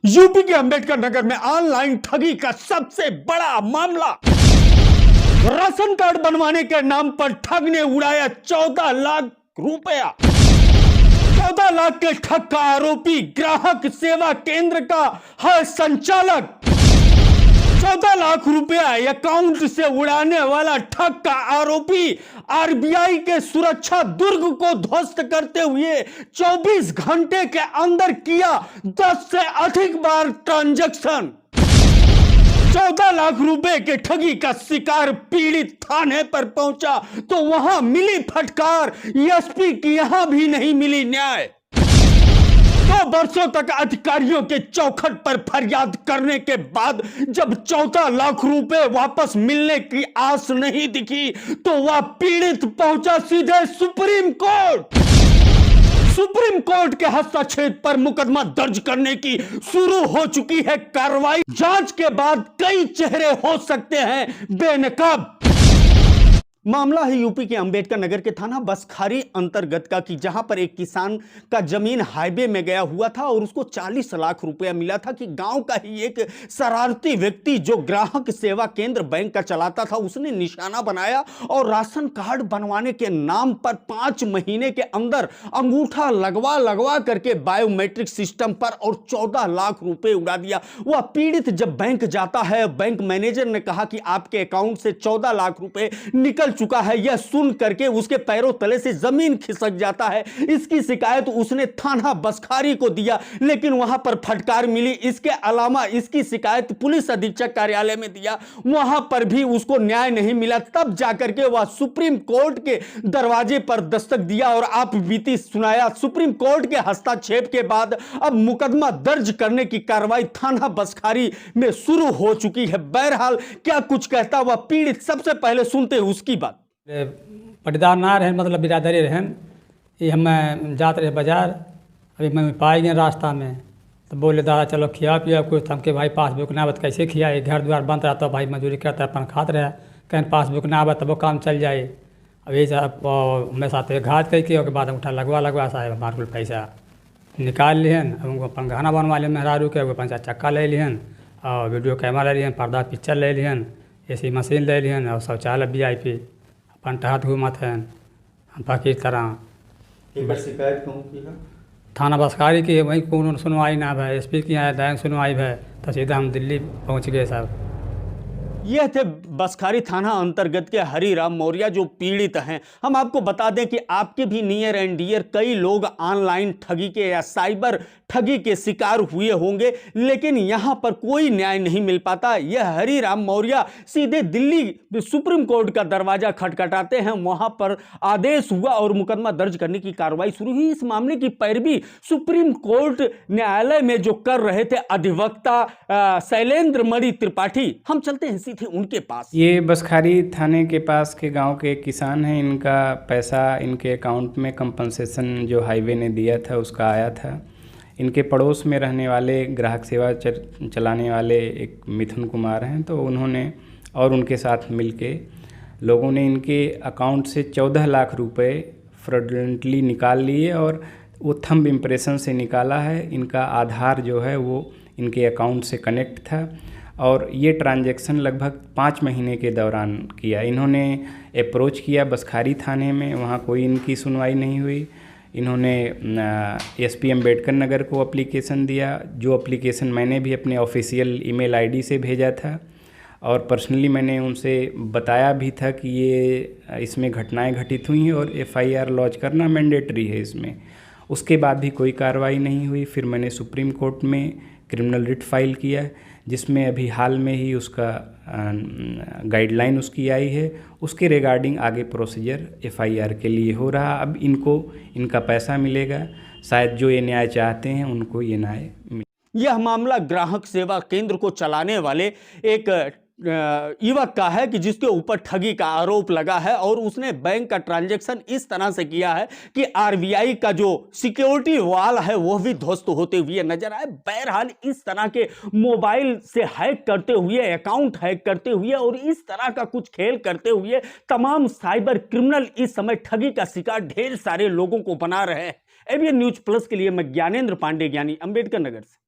UP के अंबेडकर नगर में online ठगी का सबसे बड़ा मामला। राशन कार्ड बनवाने के नाम पर ठग ने उड़ाया 14 लाख रुपया। 14 लाख के ठग का आरोपी ग्राहक सेवा केंद्र का है संचालक। 14 लाख रुपया अकाउंट से उड़ाने वाला ठग का आरोपी आरबीआई के सुरक्षा दुर्ग को ध्वस्त करते हुए 24 घंटे के अंदर किया 10 से अधिक बार ट्रांजैक्शन। 14 लाख रुपए के ठगी का शिकार पीड़ित थाने पर पहुंचा तो वहां मिली फटकार। एसपी की यहां भी नहीं मिली न्याय। 2 वर्षों तक अधिकारियों के चौखट पर फरियाद करने के बाद जब 14 लाख रुपए वापस मिलने की आस नहीं दिखी तो वह पीड़ित पहुंचा सीधे सुप्रीम कोर्ट। सुप्रीम कोर्ट के हस्तक्षेप पर मुकदमा दर्ज करने की शुरू हो चुकी है कार्रवाई। जांच के बाद कई चेहरे हो सकते हैं बेनकाब। मामला है यूपी के अंबेडकर नगर के थाना बसखारी अंतर्गत का कि जहां पर एक किसान का जमीन हाईवे में गया हुआ था और उसको 40 लाख रुपया मिला था कि गांव का ही एक शरारती व्यक्ति जो ग्राहक सेवा केंद्र बैंक का चलाता था उसने निशाना बनाया और राशन कार्ड बनवाने के नाम पर 5 महीने के अंदर अंगूठा लगवा करके बायोमेट्रिक सिस्टम पर और 14 लाख रुपए उड़ा दिया। वह पीड़ित जब बैंक जाता है, बैंक मैनेजर ने कहा कि आपके अकाउंट से 14 लाख रुपए निकल चुका है। यह सुन करके उसके पैरों तले से जमीन खिसक जाता है। इसकी शिकायत उसने थाना बसखारी को दिया लेकिन वहां पर फटकार मिली। इसके अलावा इसकी शिकायत पुलिस अधीक्षक कार्यालय में दिया, वहां पर भी उसको न्याय नहीं मिला। तब जाकर के वह सुप्रीम कोर्ट के दरवाजे पर दस्तक दिया और आप बीती सुनाया। सुप्रीम कोर्ट के हस्तक्षेप के बाद अब मुकदमा दर्ज करने की कार्रवाई थाना बसखारी में शुरू हो चुकी है। बहरहाल क्या कुछ कहता वह पीड़ित, सबसे पहले सुनते उसकी बात। पटीदार ना रहें, मतलब बिरादरी रहें। ये हम जाते रहे बाजार, अभी मैं पाए गए रास्ता में तो बोले दादा चलो खिया पिया कुछ। हमके भाई पासबुक ना बत कैसे खियाए, घर द्वार बंद रहा तो भाई मजदूरी करता अपन खाते रहे। कहीं पासबुक ना बत तब वो काम चल जाए। अब ये हमें साथ घात करके और बाद उठा लगवा साहब हमारे को पैसा निकाल लिहन। अब उनको अपन गहना बनवा लिया मेहरारू के, अपन चक्का ले लिहन और वीडियो कैमरा ले लिहन, पर्दा पिक्चर ले लिहन, एसी मशीन ले लिहन और शौचालय VIP अपन टहत घूमत हैं बाकी तरह। शिकायत कहूँ की है थाना बसखारी की, वही कौन सुनवाई ना भाई। SP की यहाँ दायन सुनवाई है तो सीधा हम दिल्ली पहुँच गए साहब। यह थे बसखारी थाना अंतर्गत के हरिराम मौर्य जो पीड़ित हैं। हम आपको बता दें कि आपके भी नियर एंड डियर कई लोग ऑनलाइन ठगी के या साइबर ठगी के शिकार हुए होंगे लेकिन यहां पर कोई न्याय नहीं मिल पाता। यह हरिराम मौर्य सीधे दिल्ली सुप्रीम कोर्ट का दरवाजा खटखटाते हैं, वहां पर आदेश हुआ और मुकदमा दर्ज करने की कार्रवाई शुरू हुई। इस मामले की पैरवी सुप्रीम कोर्ट न्यायालय में जो कर रहे थे अधिवक्ता शैलेंद्र मणि त्रिपाठी, हम चलते हैं सीधे उनके पास। ये बसखारी थाने के पास के गांव के किसान हैं। इनका पैसा इनके अकाउंट में कंपनसेशन जो हाईवे ने दिया था उसका आया था। इनके पड़ोस में रहने वाले ग्राहक सेवा चलाने वाले एक मिथुन कुमार हैं, तो उन्होंने और उनके साथ मिलके लोगों ने इनके अकाउंट से 14 लाख रुपए फ्रॉडलेंटली निकाल लिए और वो थंब इम्प्रेशन से निकाला है। इनका आधार जो है वो इनके अकाउंट से कनेक्ट था और ये ट्रांजैक्शन लगभग 5 महीने के दौरान किया। इन्होंने अप्रोच किया बसखारी थाने में, वहाँ कोई इनकी सुनवाई नहीं हुई। इन्होंने SP अम्बेडकर नगर को एप्लीकेशन दिया, जो एप्लीकेशन मैंने भी अपने ऑफिशियल ईमेल ID से भेजा था और पर्सनली मैंने उनसे बताया भी था कि ये इसमें घटनाएं घटित हुई हैं और FIR लॉन्च करना मैंडेटरी है इसमें। उसके बाद भी कोई कार्रवाई नहीं हुई। फिर मैंने सुप्रीम कोर्ट में क्रिमिनल रिट फाइल किया जिसमें अभी हाल में ही उसका गाइडलाइन उसकी आई है। उसके रिगार्डिंग आगे प्रोसीजर FIR के लिए हो रहा। अब इनको इनका पैसा मिलेगा, शायद जो ये न्याय चाहते हैं उनको ये न्याय मिले। यह मामला ग्राहक सेवा केंद्र को चलाने वाले एक युवक का है कि जिसके ऊपर ठगी का आरोप लगा है और उसने बैंक का ट्रांजैक्शन इस तरह से किया है कि RBI का जो सिक्योरिटी वॉल है वो भी ध्वस्त होते हुए नजर आए। बहरहाल इस तरह के मोबाइल से हैक करते हुए, अकाउंट हैक करते हुए और इस तरह का कुछ खेल करते हुए तमाम साइबर क्रिमिनल इस समय ठगी का शिकार ढेर सारे लोगों को बना रहे हैं। ABN न्यूज प्लस के लिए मैं ज्ञानेंद्र पांडे, ज्ञानी, अंबेडकर नगर से।